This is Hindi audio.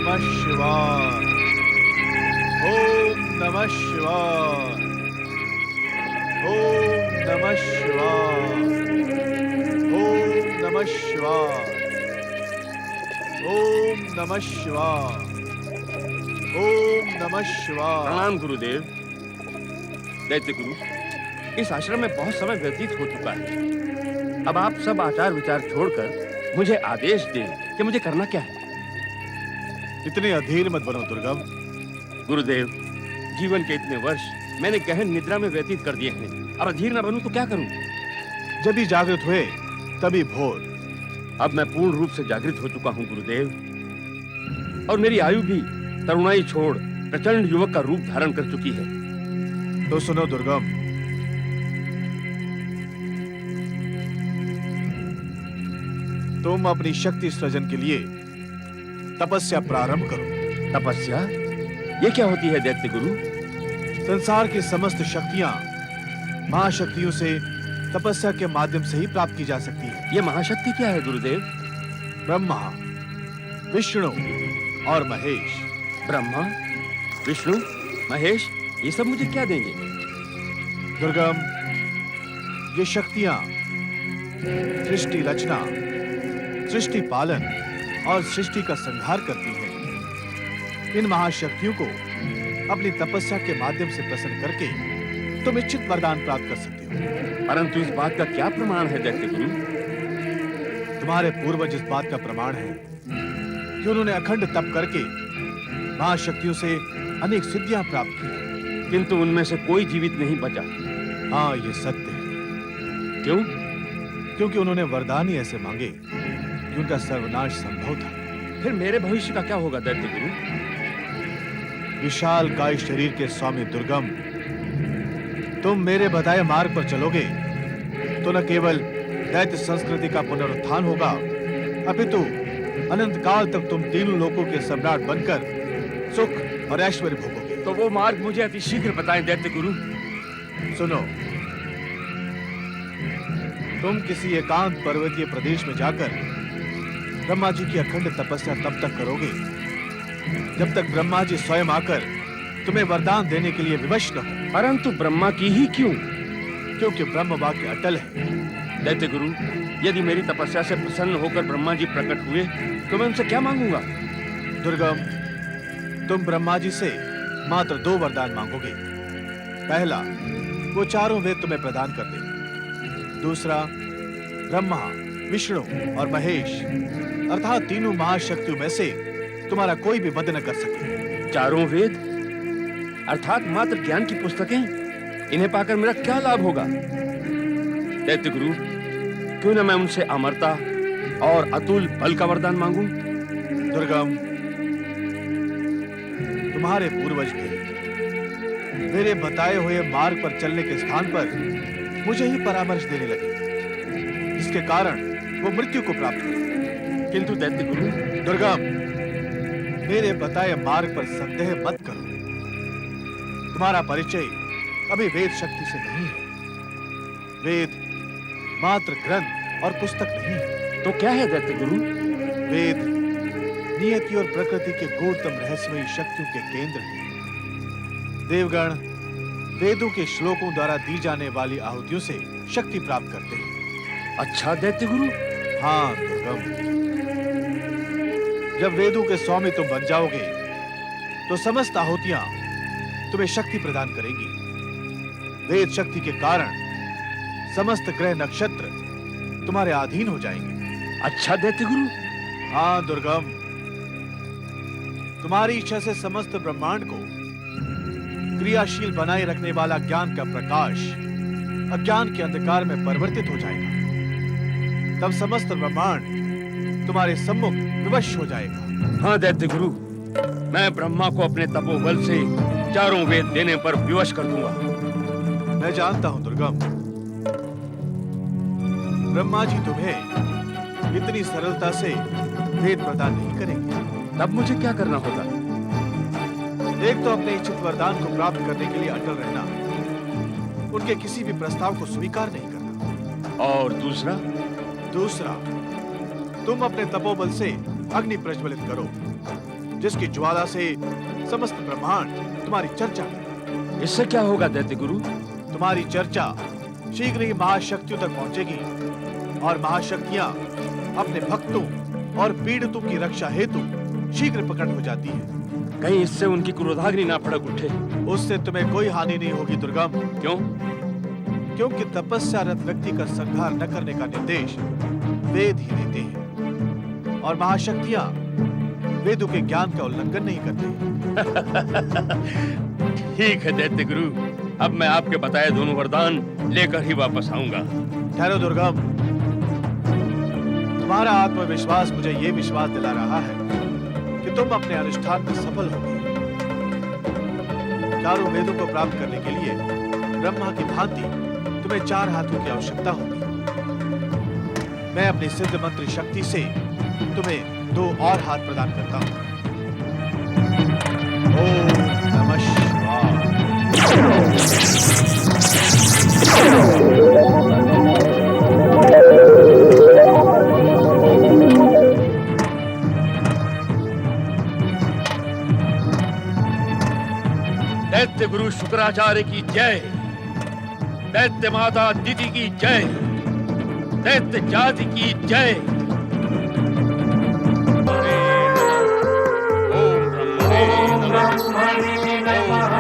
नमः शिवाय। ओम नमः शिवाय। ओम नमः शिवाय। ओम नमः शिवाय। ओम नमः शिवाय। ओम नमः शिवाय। प्रणाम गुरुदेव। दैत्य गुरु, इस आश्रम में बहुत समय व्यतीत हो चुका है। अब आप सब आचार विचार छोड़कर मुझे आदेश दें कि मुझे करना क्या है। इतने अधीर मत बनो दुर्गम। गुरुदेव, जीवन के इतने वर्ष मैंने गहन निद्रा में व्यतीत कर दिए हैं। अब अधीर न बनूं तो क्या करूं? जब भी जागृत हुए तभी भोर। अब मैं पूर्ण रूप से जागृत हो चुका हूं गुरुदेव, और मेरी आयु भी तरुणाई छोड़ प्रचंड युवक का रूप धारण कर चुकी है। तो सुनो दुर्गम, तुम अपनी शक्ति सृजन के लिए तपस्या प्रारंभ करो। तपस्या? ये क्या होती है दैत्य गुरु? संसार की समस्त शक्तियां महाशक्तियों से तपस्या के माध्यम से ही प्राप्त की जा सकती है। ये महाशक्ति क्या है गुरुदेव? ब्रह्मा, विष्णु और महेश। ब्रह्मा, विष्णु, महेश, ये सब मुझे क्या देंगे? दुर्गम, ये शक्तियां सृष्टि रचना, सृष्टि पालन और सृष्टि का संहार करती हैं। इन महाशक्तियों को अपनी तपस्या के माध्यम से प्रसन्न करके तुम इच्छित वरदान प्राप्त कर सकते हो। परंतु इस बात का क्या प्रमाण है दैत्य गुरु? तुम्हारे पूर्वज इस बात का प्रमाण है कि उन्होंने अखंड तप करके महाशक्तियों से अनेक सिद्धियां प्राप्त की, किंतु उनमें से कोई जीवित नहीं बचा। हाँ, ये सत्य है। क्यों? क्योंकि उन्होंने वरदान ही ऐसे मांगे कि उनका सर्वनाश संभव था। फिर मेरे भविष्य का क्या होगा दैत्य गुरु? विशाल काय शरीर के स्वामी दुर्गम, तुम मेरे बताए मार्ग पर चलोगे तो न केवल दैत्य संस्कृति का पुनरुत्थान होगा, अपितु अनंत काल तक तुम तीनों लोकों के सम्राट बनकर सुख और ऐश्वर्य भोगोगे। तो वो मार्ग मुझे अति शीघ्र बताएं दैत्य गुरु। सुनो, तुम किसी एकांत पर्वतीय प्रदेश में जाकर ब्रह्मा जी की अखंड तपस्या तब तक करोगे जब तक ब्रह्मा जी स्वयं आकर तुम्हें वरदान देने के लिए विवश न हो। परंतु ब्रह्मा की ही क्यों? क्योंकि ब्रह्म वाक्य अटल है। दैत्य गुरु, यदि मेरी तपस्या से प्रसन्न होकर ब्रह्मा जी प्रकट हुए तो मैं उनसे क्या मांगूंगा? दुर्गम, तुम ब्रह्मा जी से मात्र 2 वरदान मांगोगे। पहला, वो चारों वेद तुम्हें प्रदान कर दे। दूसरा, ब्रह्मा, विष्णु और महेश अर्थात तीनों महाशक्तियों में से तुम्हारा कोई भी वध न कर सके। चारों वेद अर्थात मात्र ज्ञान की पुस्तकें, इन्हें पाकर मेरा क्या लाभ होगा? दैत्य गुरु, क्यों न मैं उनसे अमरता और अतुल बल का वरदान मांगूं? दुर्गम, तुम्हारे पूर्वज भी मेरे बताए हुए मार्ग पर चलने के स्थान पर मुझे ही परामर्श देने लगे, जिसके कारण वो मृत्यु को प्राप्त हुए। किंतु दैत्य गुरु, दुर्गम, मेरे बताए मार्ग पर संदेह मत करो। तुम्हारा परिचय अभी वेद शक्ति से नहीं है। वेद मात्र ग्रंथ और पुस्तक नहीं है। तो क्या है दैत्य गुरु? वेद नियति और प्रकृति के गूढ़तम रहस्यमयी शक्तियों के केंद्र हैं। देवगण वेदों के श्लोकों द्वारा दी जाने वाली आहुतियों से शक्ति प्राप्त करते हैं। अच्छा दैत्य गुरु। हाँ दुर्गम, जब वेदों के स्वामी तुम बन जाओगे तो समस्त आहुतियां तुम्हें शक्ति प्रदान करेंगी। वेद शक्ति के कारण समस्त ग्रह नक्षत्र तुम्हारे अधीन हो जाएंगे। अच्छा दैत्य गुरु। हाँ दुर्गम, तुम्हारी इच्छा से समस्त ब्रह्मांड को क्रियाशील बनाए रखने वाला ज्ञान का प्रकाश अज्ञान के अंधकार में परिवर्तित हो जाएगा। तब समस्त ब्रह्मांड तुम्हारे सम्मुख विवश हो जाएगा। हाँ दैत्य गुरु, मैं ब्रह्मा को अपने तपोबल से चारों वेद देने पर विवश कर दूंगा। मैं जानता हूं दुर्गम, ब्रह्मा जी तुम्हें इतनी सरलता से वेद प्रदान नहीं करेंगे। तब मुझे क्या करना होगा? एक तो अपने इच्छित वरदान को प्राप्त करने के लिए अटल रहना, उनके किसी भी प्रस्ताव को स्वीकार नहीं करना। और दूसरा? दूसरा, तुम अपने तपोबल से अग्नि प्रज्वलित करो, जिसकी ज्वाला से समस्त ब्रह्मांड तुम्हारी चर्चा करे। इससे क्या होगा दैत्य गुरु? तुम्हारी चर्चा शीघ्र ही महाशक्तियों तक पहुंचेगी और महाशक्तियां अपने भक्तों और पीड़ितों की रक्षा हेतु शीघ्र प्रकट हो जाती है। कहीं इससे उनकी क्रोधाग्नि ना भड़क उठे। उससे तुम्हें कोई हानि नहीं होगी दुर्गम। क्यों? क्योंकि तपस्यारत व्यक्ति का संहार न करने का निर्देश वेद ही देते हैं और महाशक्तियां वेदों के ज्ञान का उल्लंघन नहीं करते। ठीक है दैत्य गुरु, अब मैं आपके बताए दोनों वरदान लेकर ही वापस आऊंगा। ठहरो दुर्गम, तुम्हारा आत्मविश्वास मुझे ये विश्वास दिला रहा है कि तुम अपने अनुष्ठान में सफल होगे। चारों वेदों को प्राप्त करने के लिए ब्रह्मा की भांति तुम्हें 4 हाथों की आवश्यकता होगी। मैं अपनी सिद्ध मंत्र शक्ति से तुम्हें 2 और हाथ प्रदान करता हूं। ओम नमः शिवाय। दैत्य गुरु शुक्राचार्य की जय, दैत्य माता दिति की जय, दैत्य जाति की जय। ओम ब्रह्मणे नमः। ओम